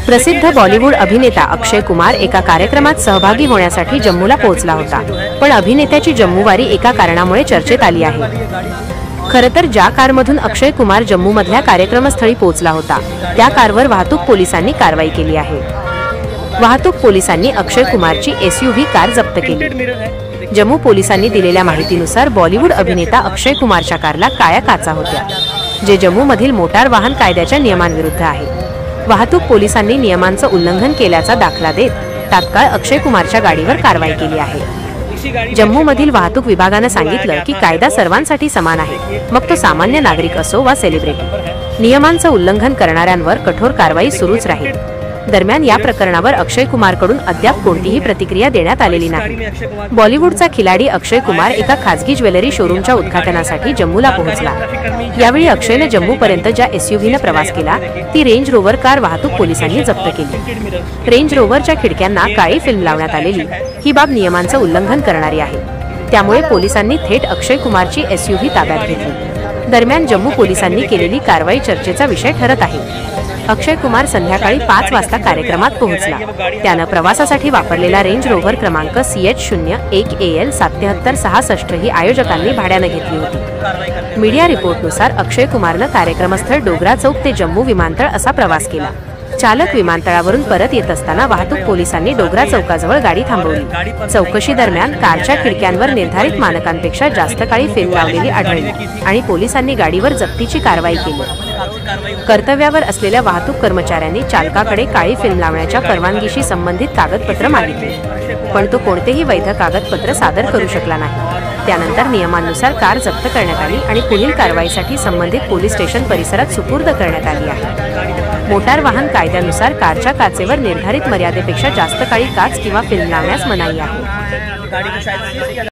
प्रसिद्ध बॉलिवूड अभिनेता अक्षय कुमार एका कार्यक्रमात सहभागी होण्यासाठी जम्मूला पोहोचला होता, पण अभिनेत्याची जम्मूवारी एका कारणामुळे चर्चेत आली आहे। खरं तर ज्या कारमधून अक्षय कुमार जम्मूमधल्या कार्यक्रमस्थळी पोहोचला होता, त्या कारवर वाहतूक पोलिसांनी कारवाई केली आहे। वाहतूक पोलिसांनी अक्षय कुमारची एसयूव्ही कार जप्त केली। जम्मू पोलिसांनी दिलेल्या माहितीनुसार बॉलिवूड अभिनेता अक्षय कुमारच्या कारला काळ्या काचा होत्या, जे जम्मूमधील मोटार वाहन कायद्याच्या नियमांविरुद्ध आहे। वाहतूक पोलिसांनी नियमांचं उल्लंघन केल्याचा दाखला देत तात्काळ अक्षय कुमारच्या गाडीवर कारवाई केली आहे। जम्मूमधील वाहतूक विभागानं सांगितलं की कायदा सर्वांसाठी समान आहे, मग तो सामान्य नागरिक असो वा सेलिब्रिटी। नियमांचं उल्लंघन करणाऱ्यांवर कठोर कारवाई सुरूच राहील। दरम्यान या प्रकरणावर अक्षय कुमारकडून अद्याप कोणतीही प्रतिक्रिया देण्यात आलेली नाही। बॉलिवूडचा खिलाडी अक्षय कुमार एका खासगी ज्वेलरी शोरूमच्या उद्घाटनासाठी जम्मूला पोहोचला। यावेळी अक्षयने जम्मूपर्यंत ज्या एसयूव्हीने प्रवास केला ती रेंज रोवर कार वाहतूक पोलिसांनी जप्त केली। रेंज रोवरच्या खिडक्यांना काळी फिल्म लावण्यात आलेली ही बाब नियमांचं उल्लंघन करणारी आहे, त्यामुळे पोलिसांनी थेट अक्षय कुमारची एसयूव्ही ताब्यात घेतली। दरम्यान जम्मू पोलिसांनी केलेली कारवाई चर्चेचा विषय ठरत आहे। अक्षय कुमार संध्याकाळी 5 वाजता कार्यक्रमात पोहोचला। त्यानं प्रवासासाठी वापरलेला रेंज रोव्हर क्रमांक CH01AL 7766 ही आयोजकांनी भाड्यानं घेतली होती। मीडिया रिपोर्टनुसार अक्षय कुमारनं कार्यक्रमस्थळ डोगरा चौक ते जम्मू विमानतळ असा प्रवास केला। चालक विमानतळावरून परत येत असताना वाहतूक पोलिसांनी डोगरा चौकाजवळ गाडी थांबवली। चौकशी दरम्यान कारच्या खिडक्यांवर निर्धारित मानकांपेक्षा जास्त काळी फिल्म लावलेली आढळली आणि पोलिसांनी गाडीवर जप्तीची कारवाई केली। कर्तव्यावर असलेल्या वाहतूक कर्मचाऱ्यांनी चालकाकडे काळी फिल्म लावण्याच्या परवानगीशी संबंधित कागदपत्र मागितले, पण तो कोणतेही वैध कागदपत्र सादर करू शकला नाही। त्यानंतर नियमांनुसार कार जप्त करण्यात आली आणि पुढील कारवाईसाठी संबंधित पोलीस स्टेशन परिसरात सुपूर्द करण्यात आली आहे। मोटार वाहन कायद्यानुसार कारच्या काचेवर निर्धारित मर्यादेपेक्षा जास्त काळी काच किंवा फिल्म लावण्यास मनाई आहे।